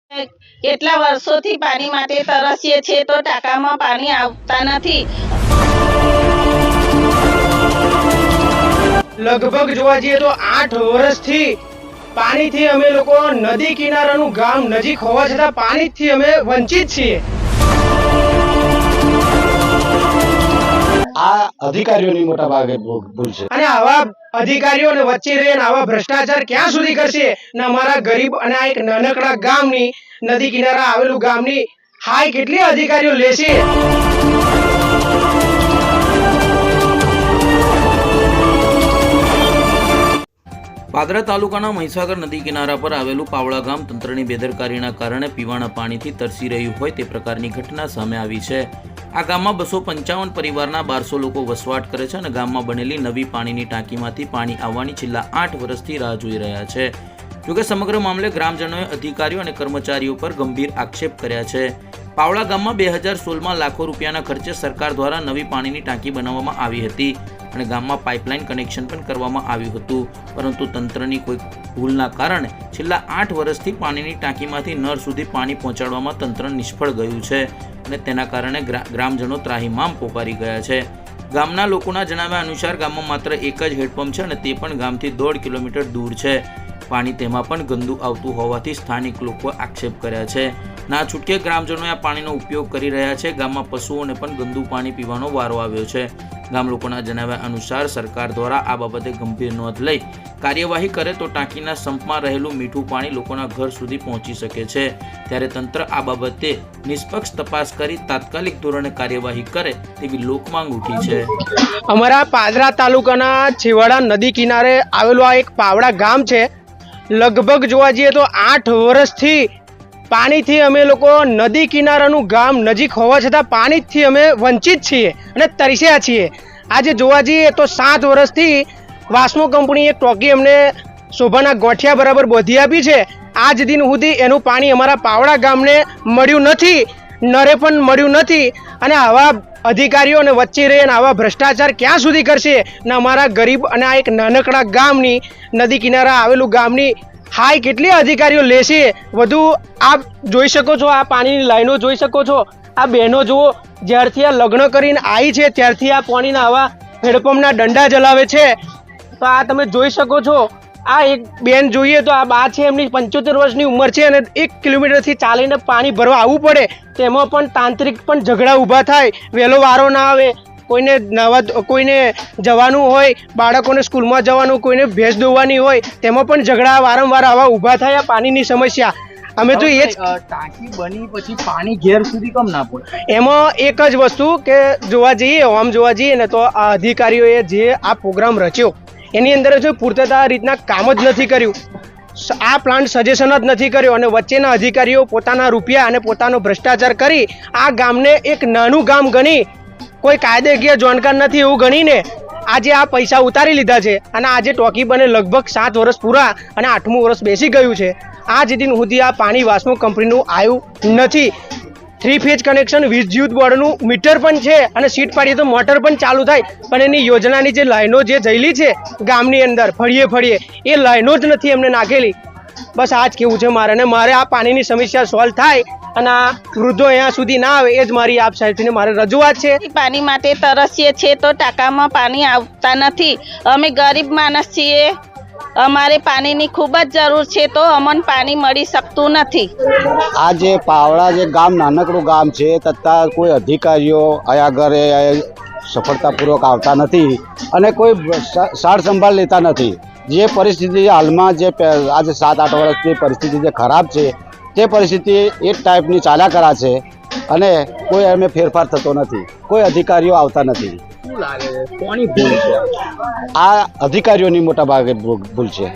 કેટલા વર્ષોથી પાણી માટે તરસીએ છીએ તો ટાંકામાં પાણી આવતા નથી। લગભગ જોવા જઈએ તો 8 વર્ષથી પાણીથી અમે લોકો નદી કિનારાનું ગામ નજીક હોવા છતાં પાણીથી અમે વંચિત છીએ। આ અધિકારીઓની મોટા ભાગે ભૂલ છે અને આવા અધિકારીઓને વચ્ચે રહીને આવા ભ્રષ્ટાચાર ક્યાં સુધી કરશે ને અમારા ગરીબ અને આ એક નાનકડા ગામની નદી કિનારા આવેલું ગામની હાય કેટલી અધિકારીઓ લેશે। પાદરા તાલુકાના મહીસાગર નદી કિનારા પર આવેલું પાવડા ગામ તંત્રની બેદરકારીના કારણે પીવાના પાણીથી તરસી રહ્યું હોય તે પ્રકારની ઘટના સામે આવી છે। આ ગામમાં 255 પરિવારના 1200 લોકો વસવાટ કરે છે અને ગામમાં બનેલી નવી પાણીની ટાંકીમાંથી પાણી આવવાની છેલ્લા 8 વર્ષથી રાહ જોઈ રહ્યા છે। જોકે સમગ્ર મામલે ગ્રામજનોએ અધિકારીઓ અને કર્મચારીઓ પર ગંભીર આક્ષેપ કર્યા છે। પાવડા ગામમાં 2016માં લાખો રૂપિયાના ખર્ચે સરકાર દ્વારા નવી પાણીની ટાંકી બનાવવામાં આવી હતી અને ગામમાં પાઇપલાઇન કનેક્શન પણ કરવામાં આવ્યું હતું, પરંતુ તંત્રની કોઈ ભૂલના કારણે છેલ્લા 8 વર્ષથી પાણીની ટાંકીમાંથી નળ સુધી પાણી પહોંચાડવામાં તંત્ર નિષ્ફળ ગયું છે અને તેના કારણે ગ્રામજનો ત્રાહિમામ પોકારી ગયા છે। ગામના લોકોના જણાવ્યા અનુસાર ગામમાં માત્ર એક જ હેડપંપ છે અને તે પણ ગામથી 1.5 કિલોમીટર દૂર છે। પાણી તેમાં પણ ગંદુ આવતું હોવાથી સ્થાનિક લોકો આક્ષેપ કર્યા છે। ના છૂટકે ગ્રામજનો આ પાણીનો ઉપયોગ કરી રહ્યા છે। ગામમાં પશુઓને પણ ગંદુ પાણી પીવાનો વારો આવ્યો છે। ગામ લોકોના જણાવ્યા અનુસાર સરકાર દ્વારા આ બાબતે ગંભીર નોંધ લઈ કાર્યવાહી કરે તો ટાંકીના સંપમાં રહેલું મીઠું પાણી લોકોના ઘર સુધી પહોંચી શકે છે, ત્યારે તંત્ર આ બાબતે નિષ્પક્ષ તપાસ કરી તાત્કાલિક ધોરણે કાર્યવાહી કરે તેવી લોકમાંગ ઉઠી છે। અમારા પાદરા તાલુકાના છેવાડા નદી કિનારે આવેલું આ એક પાવડા ગામ છે। લગભગ જોવા જઈએ તો 8 વર્ષથી પાણીથી અમે લોકો નદી કિનારાનું ગામ નજીક હોવા છતાં પાણીથી અમે વંચિત છીએ અને તરસ્યા છીએ। આજે જોવા જઈએ તો 7 વર્ષથી વાસ્મો કંપનીએ ટોકી અમને શોભાના ગોઠિયા બરાબર બોધી આપી છે। આજ દિન સુધી એનું પાણી અમારા પાવડા ગામને મળ્યું નથી, નરે પણ મળ્યું નથી। અને આવા અધિકારીઓ અને વચ્ચે રહીને આવા ભ્રષ્ટાચાર ક્યાં સુધી કરશે ને અમારા ગરીબ અને આ એક નાનકડા ગામની નદી કિનારા આવેલું ગામની હાય કેટલી અધિકારીઓ લેશે। વધુ આપ જોઈ શકો છો, આ પાણીની લાઈનો જોઈ શકો છો। આ બહેનો જુઓ, જ્યારથી આ લગ્ન કરીને આવી છે ત્યારથી આ પાણીના આવા હેડપંપના દંડા ચલાવે છે। તો આ તમે જોઈ શકો છો। આ એક બેન જોઈએ તો આ બા છે, એમની 75 વર્ષની ઉંમર છે અને 1 કિલોમીટરથી ચાલીને પાણી ભરવા આવવું પડે। તેમાં પણ તાંત્રિક પણ ઝઘડા ઊભા થાય, વહેલો વારો ના આવે, કોઈને જવાનું હોય, બાળકોને સ્કૂલમાં જવાનું, કોઈને ભેંસ દોવાની હોય, તેમાં પણ ઝઘડા વારંવાર આવા ઊભા થાય। પાણીની સમસ્યા અમે તો એ જ ટાંકી બની પછી પાણી ઘેર સુધી કેમ ના પહોંચે? એમાં એક જ વસ્તુ કે જોવા જઈએ, આમ જોવા જઈએ ને તો આ અધિકારીઓએ જે આ પ્રોગ્રામ રચ્યો એની અંદર જો પૂરતા રીતના કામ જ નથી કર્યું, આ પ્લાન્ટ સજેશન જ નથી કર્યો અને વચ્ચેના અધિકારીઓ પોતાના રૂપિયા અને પોતાનો ભ્રષ્ટાચાર કરી આ ગામને એક નાનું ગામ ગણી, કોઈ કાયદેકીય જાણકાર નથી એવું ગણીને આજે આ પૈસા ઉતારી લીધા છે અને આજે ટોકી બને લગભગ 7 વર્ષ પૂરા અને 8મું વર્ષ બેસી ગયું છે। આજ દિન સુધી આ પાણી વાસ્મો કંપનીનું આવ્યું નથી। 3 ફેઝ કનેક્શન વિદ્યુત બોર્ડનું મીટર પણ છે અને સીટ પાડીએ તો મોટર પણ ચાલુ થાય, પણ એની યોજનાની જે લાઈનો જે જયેલી છે ગામની અંદર ફળીએ એ લાઈનો જ નથી એમને નાખેલી। બસ આ જ કેવું છે મારે, અને મારે આ પાણીની સમસ્યા સોલ્વ થાય અને આ વૃદ્ધો અહીંયા સુધી ના આવે એ જ મારી આપ સાહેબને મારે રજૂઆત છે। પાણી માટે તરસીએ છીએ તો ટાંકામાં પાણી આવતા નથી। અમે ગરીબ માણસ છીએ, અમારે પાણીની ખૂબ જ જરૂર છે તો અમને પાણી મળી શકતું નથી। આ જે પાવડા જે ગામ નાનકડું ગામ છે તથા કોઈ અધિકારીઓ અહીંયા ઘરે સફળતાપૂર્વક આવતા નથી અને કોઈ સાર સંભાળ લેતા નથી। જે પરિસ્થિતિ હાલમાં જે આજે 7-8 વર્ષની પરિસ્થિતિ જે ખરાબ છે તે પરિસ્થિતિ એ ટાઈપની ચાલ્યા કરા છે અને કોઈ એમાં ફેરફાર થતો નથી, કોઈ અધિકારીઓ આવતા નથી। શું લાગે છે કોની ભૂલ છે? આ અધિકારીઓની મોટા ભાગે ભૂલ છે।